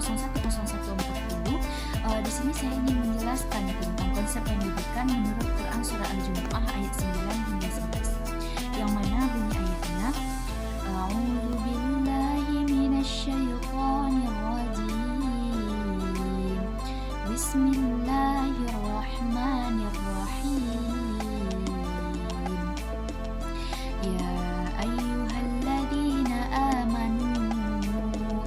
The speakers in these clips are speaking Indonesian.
010140. Di sini saya ingin menjelaskan tentang konsep pendidikan menurut Quran surah Al-Jumu'ah ayat 9 hingga 11. Yang mana bunyi ayatnya, A'udzu billahi minasyaitonir rajim. Bismillahirrahmanirrahim. Ya ayyuhalladzina amanu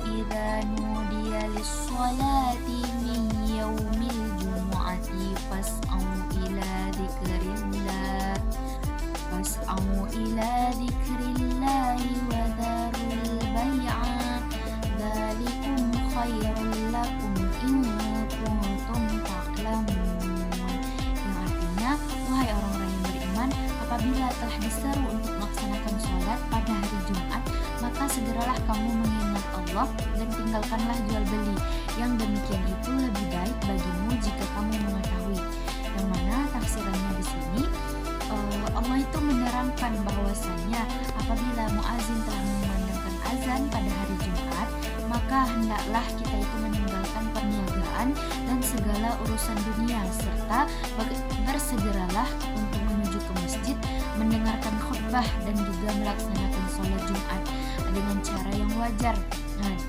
idza nudiya lis-sholati min yaumil jumu'ati fas'au ila dzikrillah wa dharul bai'a dzalikum khairul lakum in kuntum ta'lamun. Yang artinya, wahai orang-orang yang beriman, apabila telah diseru untuk melaksanakan sholat pada hari Jumat, maka segeralah kamu mengingat Allah dan tinggalkanlah jual beli. Yang demikian itu lebih baik bagimu jika kamu mengetahui. Yang mana tafsirannya di sini, Allah itu menerangkan bahwasanya apabila muazin telah memandangkan azan pada hari Jumat, maka hendaklah kita itu meninggalkan perniagaan dan segala urusan dunia, serta bersegeralah untuk menuju ke masjid, mendengarkan khutbah dan juga melaksanakan sholat Jumat dengan cara yang wajar,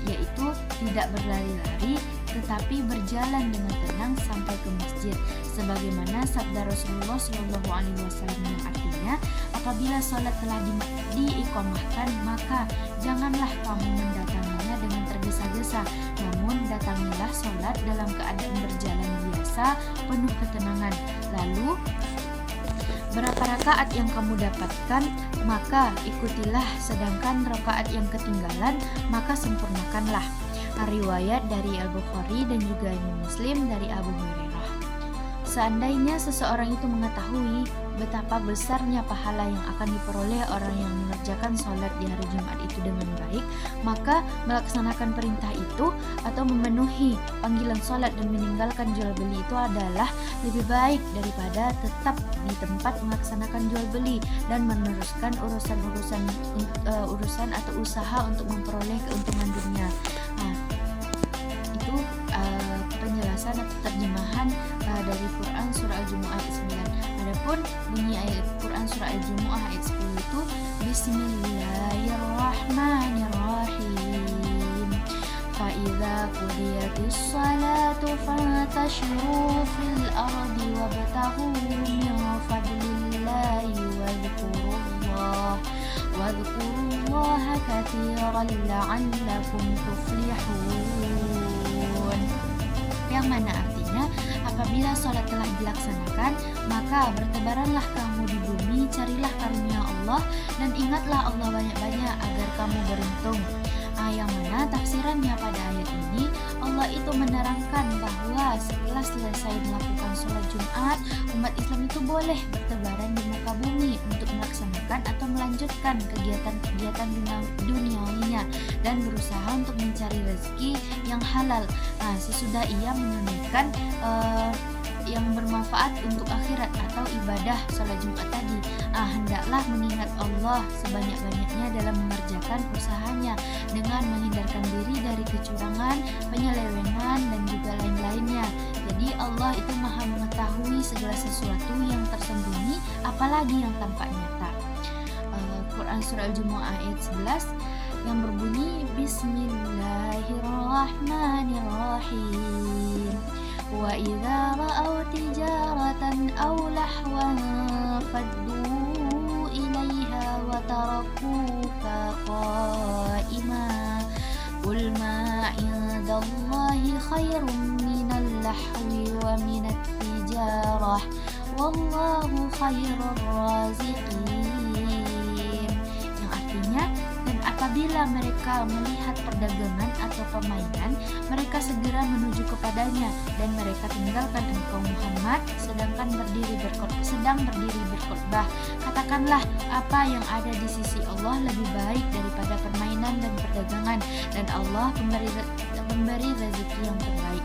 yaitu tidak berlari-lari tetapi berjalan dengan tenang sampai ke masjid, sebagaimana sabda Rasulullah SAW yang artinya, apabila sholat telah diiqamahkan, maka janganlah kamu mendatanginya dengan tergesa-gesa, namun datangilah sholat dalam keadaan berjalan biasa penuh ketenangan. Lalu berapa rakaat yang kamu dapatkan, maka ikutilah, sedangkan rakaat yang ketinggalan, maka sempurnakanlah. Riwayat dari Al-Bukhari dan juga Imam Muslim dari Abu Hurairah. Seandainya seseorang itu mengetahui betapa besarnya pahala yang akan diperoleh orang yang mengerjakan sholat di hari Jumat itu dengan baik, maka melaksanakan perintah itu atau memenuhi panggilan sholat dan meninggalkan jual beli itu adalah lebih baik daripada tetap di tempat melaksanakan jual beli dan meneruskan urusan atau usaha untuk memperoleh keuntungan dunia. Itu penjelasan atau terjemahan dari Quran surah Al-Jumu'ah ayat 9. Adapun bunyi ayat Quran surah Al-Jumu'ah ayat 10 itu Bismillahirrahmanirrahim. Fa idza qudiyatis salatu fantashiru fil ardi wabtaghu min fadlillahi wadhkurullaha katsiran la'allakum tuflihun. Yang mana artinya, apabila sholat telah dilaksanakan, maka bertebaranlah kamu di bumi, carilah karunia Allah, dan ingatlah Allah banyak-banyak agar kamu beruntung. Yang mana tafsirannya pada ayat ini, Allah itu menerangkan bahwa setelah selesai melakukan sholat Jumat, umat Islam itu boleh bertebaran di muka bumi untuk melaksanakan atau melanjutkan kegiatan duniawinya dan berusaha untuk mencari rezeki yang halal. Sesudah ia menunaikan yang bermanfaat untuk akhirat atau ibadah sholat Jumat tadi, hendaklah mengingat Allah sebanyak-banyaknya dalam mengerjakan usahanya dengan menghindarkan diri dari kecurangan, penyelewengan, dan juga lain-lainnya. Jadi Allah itu maha mengetahui segala sesuatu yang tersembunyi, apalagi yang tampak nyata. Quran surah Al-Jumu'ah ayat 11 yang berbunyi Bismillahirrahmanirrahim. Wa idza ra'aw tijaratan aw lahwan faddu ilaiha wa tarakuka qa'ima qul ma 'indallahi khairum minal lahwi wa minat tijarah wallahu khairur raziqin. Yang artinya, dan apabila mereka melihat perdagangan atau permainan, mereka segera menuju kepadanya, dan mereka tinggalkan engkau Muhammad sedang berdiri berkhutbah. Katakanlah, apa yang ada di sisi Allah lebih baik daripada permainan dan perdagangan, dan Allah pemberi rezeki yang terbaik.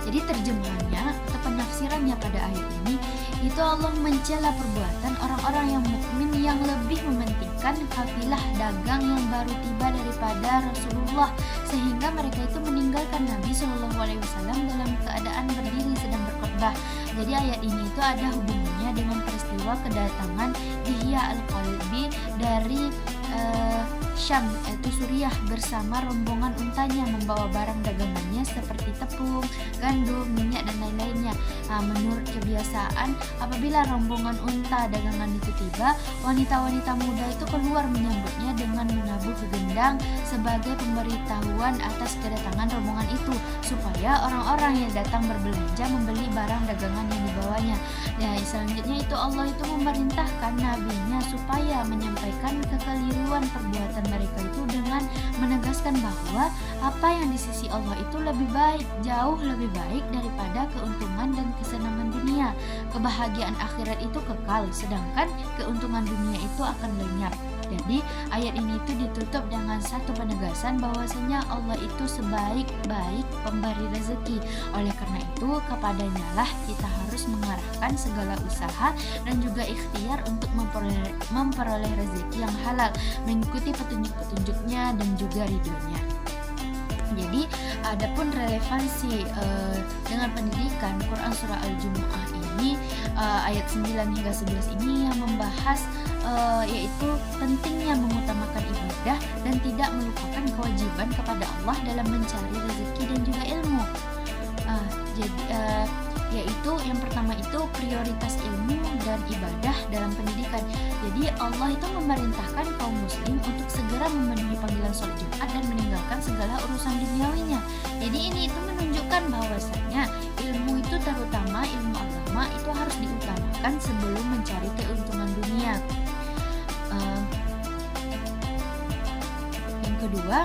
Jadi terjemahannya atau penafsirannya pada ayat ini, itu Allah mencela perbuatan orang-orang yang mukmin yang lebih mementingkan kafilah dagang yang baru tiba daripada Rasulullah, sehingga mereka itu meninggalkan Nabi Shallallahu Alaihi Wasallam dalam keadaan berdiri sedang berkhutbah. Jadi ayat ini itu ada hubungannya dengan peristiwa kedatangan Dihya al-Kalbi dari Syam, yaitu Suriah, bersama rombongan untanya membawa barang dagangannya seperti tepung, gandum, minyak dan lain-lainnya. Menurut kebiasaan, apabila rombongan unta dagangan itu tiba, wanita-wanita muda itu keluar menyambutnya dengan menabuh gendang sebagai pemberitahuan atas kedatangan rombongan itu, supaya orang-orang yang datang berbelanja membeli barang dagangan yang dibawanya. Selanjutnya itu Allah itu memerintahkan nabinya supaya menyampaikan kekeliruan perbuatan mereka itu dengan menegaskan bahwa apa yang di sisi Allah itu lebih baik, jauh lebih baik daripada keuntungan dan kesenangan dunia. Kebahagiaan akhirat itu kekal, sedangkan keuntungan dunia itu akan lenyap. Jadi ayat ini itu ditutup dengan satu penegasan bahwasanya Allah itu sebaik-baik pemberi rezeki. Oleh karena itu kepadanya lah kita harus mengarahkan segala usaha dan juga ikhtiar untuk memperoleh rezeki yang halal, mengikuti petunjuk-petunjuknya dan juga ridhonya. Jadi adapun relevansi dengan pendidikan, Quran surah Al-Jumu'ah ini ayat 9 hingga 11 ini yang membahas yaitu pentingnya mengutamakan ibadah dan tidak melupakan kewajiban kepada Allah dalam mencari rezeki dan juga ilmu. Yaitu yang pertama itu prioritas ilmu dan ibadah dalam pendidikan. Jadi Allah itu memerintahkan kaum muslim untuk segera memenuhi panggilan sholat Jumat dan meninggalkan segala urusan duniawinya. Jadi ini itu menunjukkan bahwasanya ilmu itu, terutama ilmu agama, itu harus diutamakan sebelum mencari keuntungan dunia. Yang kedua,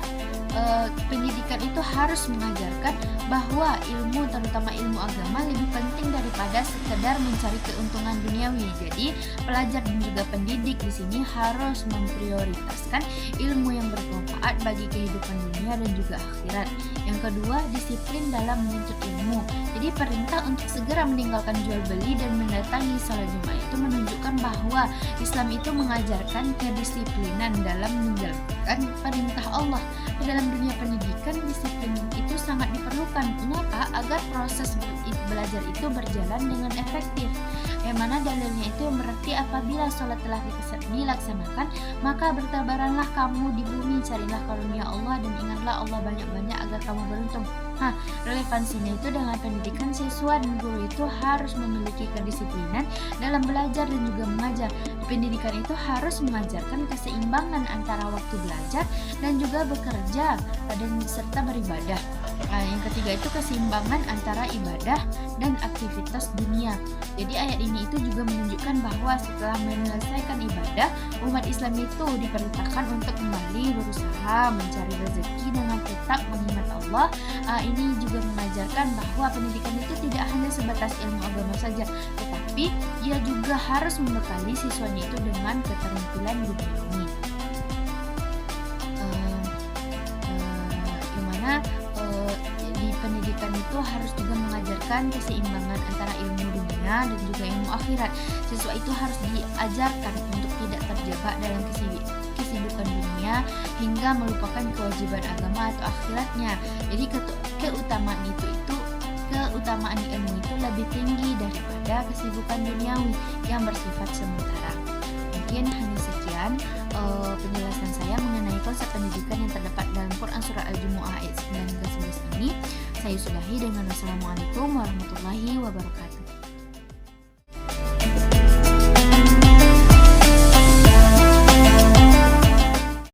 pendidikan itu harus mengajarkan bahwa ilmu, terutama ilmu agama, lebih penting daripada sekedar mencari keuntungan duniawi. Jadi pelajar dan juga pendidik di sini harus memprioritaskan ilmu yang bermanfaat bagi kehidupan dunia dan juga akhirat. Yang kedua, disiplin dalam menuntut ilmu. Jadi perintah untuk segera meninggalkan jual beli dan mendatangi salat Jumat itu menunjukkan bahwa Islam itu mengajarkan kedisiplinan dalam menjalankan perintah Allah. Dalam dunia pendidikan, disiplin itu sangat diperlukan. Mengapa? Agar proses belajar itu berjalan dengan efektif. Yang mana dalilnya itu yang berarti apabila sholat telah dilaksanakan, maka bertabaranlah kamu di bumi, carilah karunia Allah dan ingatlah Allah banyak-banyak agar kamu beruntung. Relevansinya itu dengan pendidikan, siswa dan guru itu harus memiliki kedisiplinan dalam belajar dan juga mengajar. Pendidikan itu harus mengajarkan keseimbangan antara waktu belajar dan juga bekerja dan serta beribadah. Yang ketiga itu keseimbangan antara ibadah dan aktivitas dunia. Jadi ayat ini itu juga menunjukkan bahwa setelah menyelesaikan ibadah, umat Islam itu diperintahkan untuk kembali berusaha mencari rezeki dengan tetap mengingat Allah. Ini juga mengajarkan bahwa pendidikan itu tidak hanya sebatas ilmu agama saja, tetapi ia juga harus membekali siswanya itu dengan keterampilan duniawi. Di pendidikan itu harus juga mengajarkan keseimbangan antara ilmu dunia dan juga ilmu akhirat. Siswa itu harus diajarkan untuk tidak terjebak dalam kesibukan dunia hingga melupakan kewajiban agama atau akhiratnya. Jadi keutamaan ilmu itu lebih tinggi daripada kesibukan duniawi yang bersifat sementara. Mungkin hanya sekian penjelasan saya mengenai konsep pendidikan yang terdapat dalam Quran surah Al-Jumu'ah ayat 9 hingga 11 ini. Saya sudahi dengan wassalamualaikum warahmatullahi wabarakatuh.